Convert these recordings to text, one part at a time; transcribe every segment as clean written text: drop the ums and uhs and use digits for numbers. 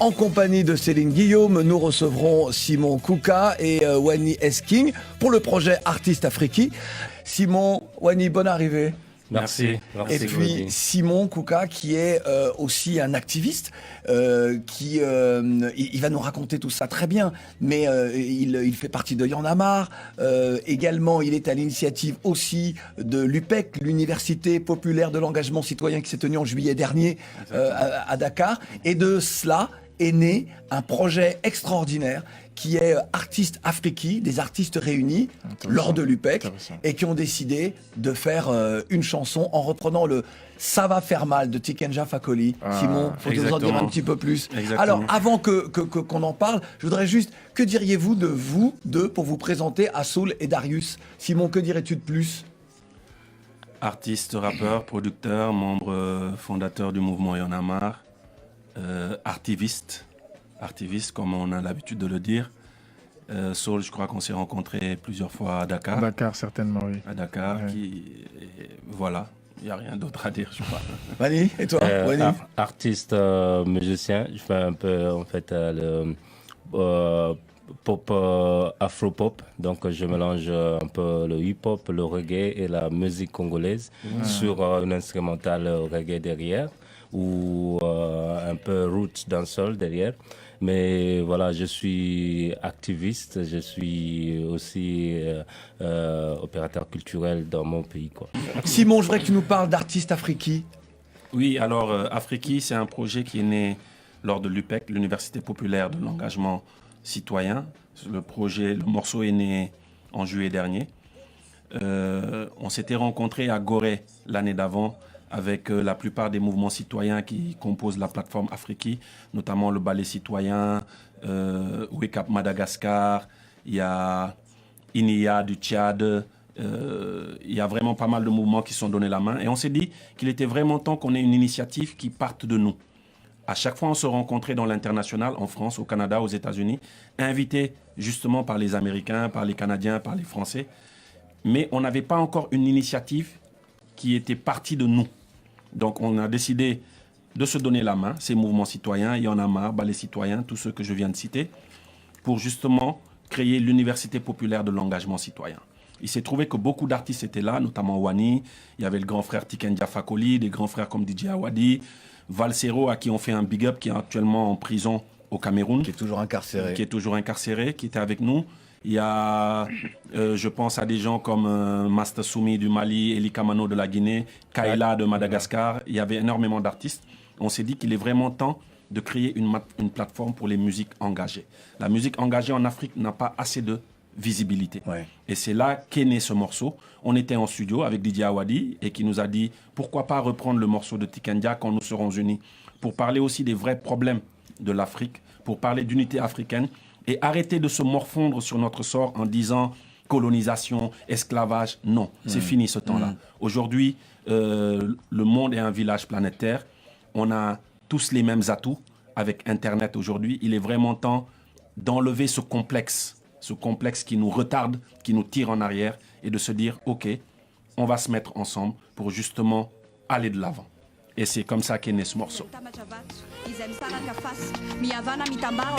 En compagnie de Céline Guillaume, nous recevrons Simon Kouka et Wani Esking pour le projet Artiste Afriki. Simon, Wani, bonne arrivée. Merci. Et puis Simon Kouka qui est aussi un activiste, il va nous raconter tout ça très bien, mais il fait partie de Y'en a marre. Également, il est à l'initiative aussi de l'UPEC, l'Université populaire de l'engagement citoyen qui s'est tenue en juillet dernier à Dakar. Et de cela est né un projet extraordinaire qui est Artiste Afriki, des artistes réunis lors de l'UPEC et qui ont décidé de faire une chanson en reprenant le Ça va faire mal de Tikenja Fakoly. Simon, faut nous en dire un petit peu plus. Exactement. Alors, avant qu'on en parle, je voudrais juste, que diriez-vous de vous deux pour vous présenter à Soul et Darius? Simon, que dirais-tu de plus? Artiste, rappeur, producteur, membre fondateur du mouvement Y'en a marre, artiviste, comme on a l'habitude de le dire. Soul, je crois qu'on s'est rencontrés plusieurs fois à Dakar. À Dakar, certainement, oui. À Dakar, Ouais. Voilà, il n'y a rien d'autre à dire, je crois. Wani, et toi Wani? Artiste, musicien, je fais un peu en fait le pop, afro-pop, donc je mélange un peu le hip-hop, le reggae et la musique congolaise sur une instrumentale reggae derrière ou un peu roots dancehall derrière. Mais voilà, je suis activiste, je suis aussi opérateur culturel dans mon pays, quoi. Simon, je voudrais que tu nous parles d'Artiste Afriki. Oui, alors Afriki, c'est un projet qui est né lors de l'UPEC, l'Université populaire de l'engagement citoyen. Le morceau est né en juillet dernier. On s'était rencontrés à Gorée l'année d'avant avec la plupart des mouvements citoyens qui composent la plateforme Afriki, notamment le Ballet citoyen, Wake Up Madagascar, il y a INIA du Tchad, il y a vraiment pas mal de mouvements qui se sont donnés la main. Et on s'est dit qu'il était vraiment temps qu'on ait une initiative qui parte de nous. À chaque fois, on se rencontrait dans l'international, en France, au Canada, aux États-Unis, invités justement par les Américains, par les Canadiens, par les Français. Mais on n'avait pas encore une initiative qui était partie de nous. Donc, on a décidé de se donner la main, ces mouvements citoyens, Y'en a marre, Ballet citoyen, tous ceux que je viens de citer, pour justement créer l'Université populaire de l'engagement citoyen. Il s'est trouvé que beaucoup d'artistes étaient là, notamment Wani, il y avait le grand frère Tikenja Fakoly, des grands frères comme DJ Awadi, Valsero, à qui on fait un big up, qui est actuellement en prison au Cameroun. Qui est toujours incarcéré. Qui était avec nous. Il y a, je pense à des gens comme Master Soumi du Mali, Eli Kamano de la Guinée, Kaila de Madagascar. Il y avait énormément d'artistes. On s'est dit qu'il est vraiment temps de créer une plateforme pour les musiques engagées. La musique engagée en Afrique n'a pas assez de visibilité. Ouais. Et c'est là qu'est né ce morceau. On était en studio avec Didier Awadi et qui nous a dit pourquoi pas reprendre le morceau de Tikenja quand nous serons unis, pour parler aussi des vrais problèmes de l'Afrique, pour parler d'unité africaine et arrêter de se morfondre sur notre sort en disant colonisation, esclavage. Non, c'est fini ce temps-là. Aujourd'hui, le monde est un village planétaire. On a tous les mêmes atouts avec Internet aujourd'hui. Il est vraiment temps d'enlever ce complexe qui nous retarde, qui nous tire en arrière et de se dire, OK, on va se mettre ensemble pour justement aller de l'avant. Et c'est comme ça qu'est né ce morceau.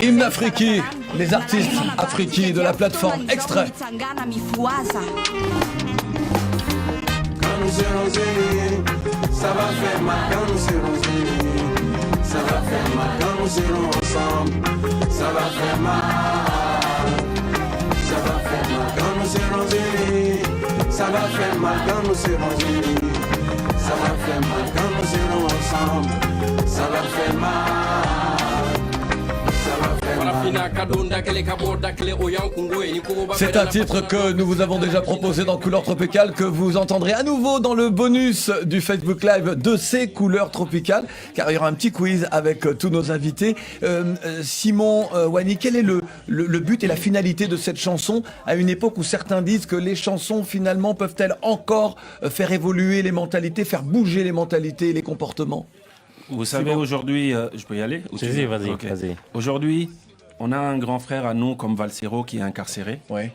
Hymne Afriki, les artistes Afriki de la plateforme Extrait. Quand nous serons unis, ça va faire mal. Quand nous serons unis, ça va faire mal. Quand nous serons ensemble, ça va faire mal. Ça va faire mal. Quand nous serons unis, ça va faire mal. Quand nous serons unis, ça va faire mal. Quand nous serons ensemble, ça va faire mal. C'est un titre que nous vous avons déjà proposé dans Couleurs Tropicales, que vous entendrez à nouveau dans le bonus du Facebook Live de ces Couleurs Tropicales, car il y aura un petit quiz avec tous nos invités. Simon, Wani, quel est le but et la finalité de cette chanson à une époque où certains disent que les chansons finalement peuvent-elles encore faire évoluer les mentalités, faire bouger les mentalités et les comportements? Vous savez, aujourd'hui, je peux y aller? Vas-y. Okay. Aujourd'hui, on a un grand frère à nous comme Valsero qui est incarcéré. Ouais.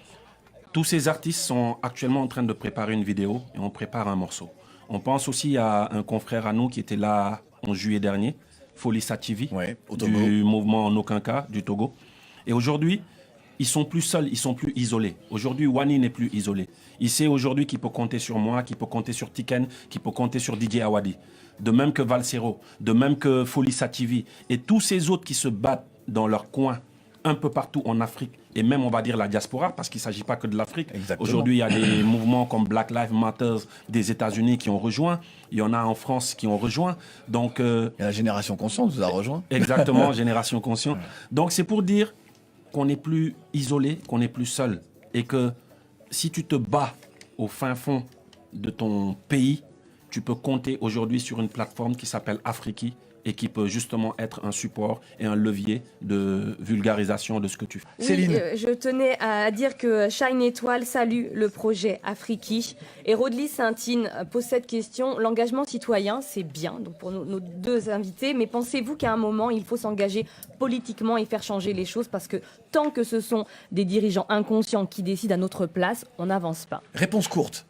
Tous ces artistes sont actuellement en train de préparer une vidéo et on prépare un morceau. On pense aussi à un confrère à nous qui était là en juillet dernier, Folie Sativi, au Togo. du mouvement En Aucun Cas, du Togo. Et aujourd'hui, ils sont plus seuls, ils sont plus isolés. Aujourd'hui, Wani n'est plus isolé. Il sait aujourd'hui qu'il peut compter sur moi, qu'il peut compter sur Tiken, qu'il peut compter sur DJ Awadi. De même que Valsero, de même que Folie Sativi. Et tous ces autres qui se battent dans leur coin, un peu partout en Afrique, et même, on va dire, la diaspora, parce qu'il ne s'agit pas que de l'Afrique. Aujourd'hui, il y a des mouvements comme Black Lives Matter des États-Unis qui ont rejoint. Il y en a en France qui ont rejoint. Donc, il y a la Génération Consciente vous a rejoint. Exactement, Génération Consciente. Donc, c'est pour dire qu'on n'est plus isolé, qu'on n'est plus seul. Et que si tu te bats au fin fond de ton pays, tu peux compter aujourd'hui sur une plateforme qui s'appelle Afriki et qui peut justement être un support et un levier de vulgarisation de ce que tu fais. Oui, Céline. Je tenais à dire que Shine Étoile salue le projet Afriki. Et Rodli Saintine pose cette question. L'engagement citoyen, c'est bien, donc pour nos deux invités, mais pensez-vous qu'à un moment, il faut s'engager politiquement et faire changer les choses, parce que tant que ce sont des dirigeants inconscients qui décident à notre place, on n'avance pas. Réponse courte.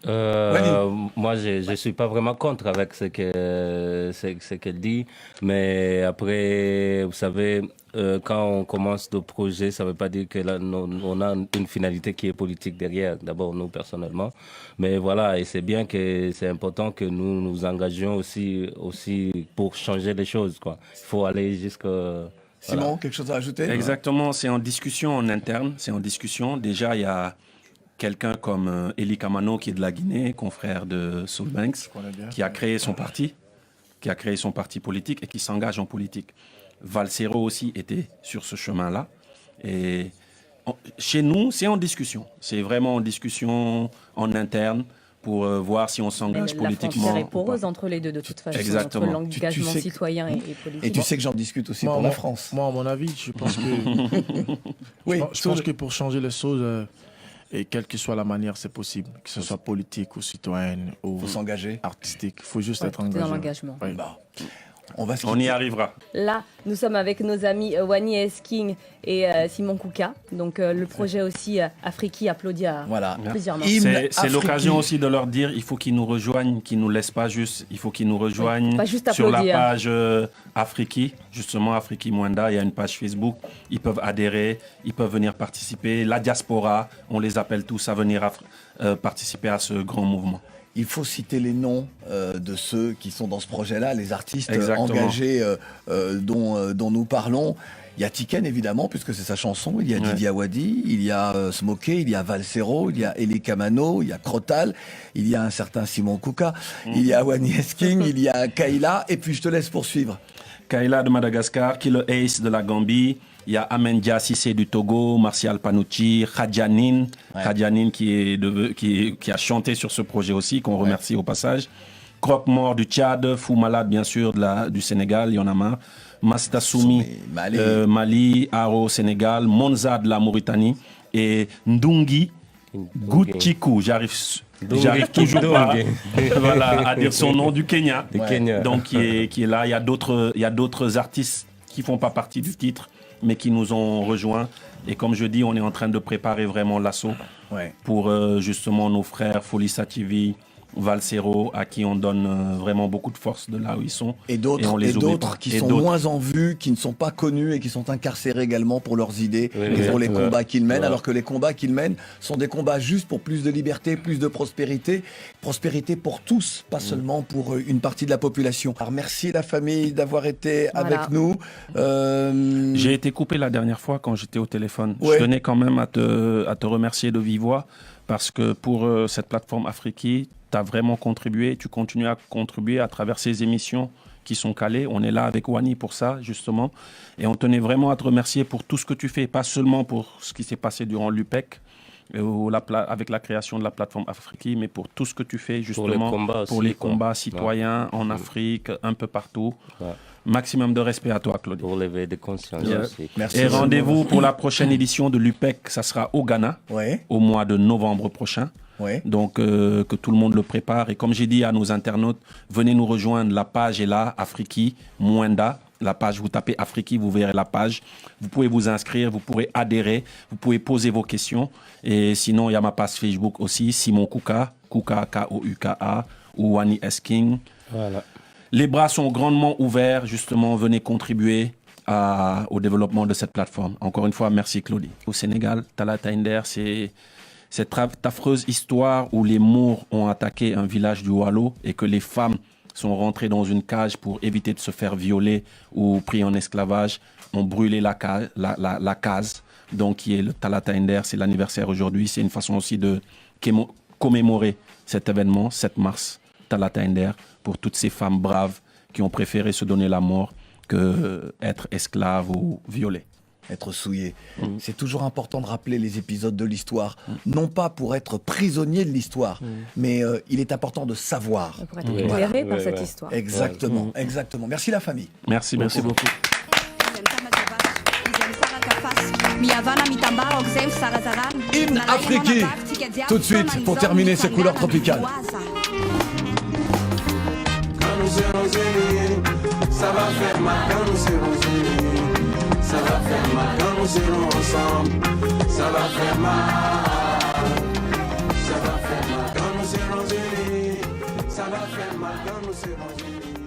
Moi, je suis pas vraiment contre avec ce qu'elle dit, mais après, vous savez, quand on commence le projet, ça veut pas dire que là, on a une finalité qui est politique derrière. D'abord, nous personnellement, mais voilà, et c'est bien que c'est important que nous nous engagions aussi pour changer les choses, quoi. Il faut aller jusqu'à Simon, quelque chose à ajouter? Exactement, c'est en discussion en interne, c'est en discussion. Déjà, il y a quelqu'un comme Eli Kamano, qui est de la Guinée, confrère de Soul Banks, qui a créé son parti, politique et qui s'engage en politique. Valsero aussi était sur ce chemin-là. Et chez nous, c'est en discussion. C'est vraiment en discussion en interne pour voir si on s'engage politiquement. La frontière est poreuse entre les deux, de toute façon, Exactement. entre l'engagement citoyen et politique. Et tu sais que j'en discute aussi pour la France. Moi, à mon avis, je pense que, je pense que pour changer les choses, et quelle que soit la manière, c'est possible. Que ce soit politique ou citoyenne ou Faut s'engager. artistique. Il faut juste être tout est engagé. dans l'engagement. Oui. On y arrivera. Là, nous sommes avec nos amis Wani Esking et Simon Kouka. Donc, le projet aussi Afriki applaudit à plusieurs mains. C'est l'occasion aussi de leur dire il faut qu'ils nous rejoignent, qu'ils ne nous laissent pas juste. Il faut qu'ils nous rejoignent sur la page Afriki, justement Afriki Mwenda. Il y a une page Facebook. Ils peuvent adhérer, ils peuvent venir participer. La diaspora, on les appelle tous à venir participer à ce grand mouvement. Il faut citer les noms de ceux qui sont dans ce projet-là, les artistes engagés dont nous parlons. Il y a Tiken, évidemment, puisque c'est sa chanson. Il y a Didi Awadi, il y a Smokey, il y a Valsero, il y a Eli Kamano, il y a Crotal, il y a un certain Simon Kouka, il y a Wani Esking, il y a Kaila. Et puis, je te laisse poursuivre. Kaila de Madagascar, Killer Ace de la Gambie. Il y a Amendia Sissé du Togo, Martial Panouchi, Khadjanine qui a chanté sur ce projet aussi, qu'on remercie au passage. Croque-Mort du Tchad, Fou Malade bien sûr du Sénégal, il y en a marre. Mastassoumi, Mali, Aro, Sénégal, Monza de la Mauritanie et Ndungi Gutchiku. J'arrive toujours pas à dire son nom, du Kenya. Donc qui est là. Il y a d'autres artistes qui font pas partie du titre, mais qui nous ont rejoints. Et comme je dis, on est en train de préparer vraiment l'assaut pour justement nos frères Folie Sativi, Valsero, à qui on donne vraiment beaucoup de force de là où ils sont. Et d'autres qui sont moins en vue, qui ne sont pas connus et qui sont incarcérés également pour leurs idées et pour les combats qu'ils mènent, alors que les combats qu'ils mènent sont des combats juste pour plus de liberté, plus de prospérité. Prospérité pour tous, pas seulement pour une partie de la population. Alors merci la famille d'avoir été avec nous. J'ai été coupé la dernière fois quand j'étais au téléphone. Je tenais quand même à te remercier de vive voix, parce que pour cette plateforme Afriki, tu as vraiment contribué, tu continues à contribuer à travers ces émissions qui sont calées. On est là avec Wani pour ça, justement. Et on tenait vraiment à te remercier pour tout ce que tu fais, pas seulement pour ce qui s'est passé durant l'UPEC, avec la création de la plateforme Afriki, mais pour tout ce que tu fais, justement, pour les combats citoyens en Afrique, un peu partout. Maximum de respect à toi, Claude. Pour l'éveil de conscience aussi. Merci. Et rendez-vous pour la prochaine édition de l'UPEC, ça sera au Ghana, au mois de novembre prochain. Donc, que tout le monde le prépare. Et comme j'ai dit à nos internautes, venez nous rejoindre. La page est là, Afriki, Mwenda. La page, vous tapez Afriki, vous verrez la page. Vous pouvez vous inscrire, vous pourrez adhérer, vous pouvez poser vos questions. Et sinon, il y a ma page Facebook aussi, Simon Kouka, Kouka, K-O-U-K-A, ou Wani Esking. Voilà. Les bras sont grandement ouverts, justement, venez contribuer au développement de cette plateforme. Encore une fois, merci Claudie. Au Sénégal, Tala Tainder, c'est cette affreuse histoire où les Mours ont attaqué un village du Waalo et que les femmes sont rentrées dans une cage pour éviter de se faire violer ou pris en esclavage, ont brûlé la case, donc qui est le Tala Tainder, c'est l'anniversaire aujourd'hui. C'est une façon aussi de commémorer cet événement, 7 mars, Tala Tainder, pour toutes ces femmes braves qui ont préféré se donner la mort que être esclaves ou violées. Être souillé. C'est toujours important de rappeler les épisodes de l'histoire, non pas pour être prisonnier de l'histoire, mais il est important de savoir. Pour être éclairé par cette histoire. Exactement, exactement. Merci la famille. Merci beaucoup. In Afriki, tout de suite, pour terminer ces couleurs tropicales. Quand nous serons unis, ça va faire mal. Quand nous serons unis, ça va faire mal. Quand nous serons ensemble, ça va faire mal. Ça va faire mal. Quand nous serons unis, ça va faire mal. Quand nous serons unis.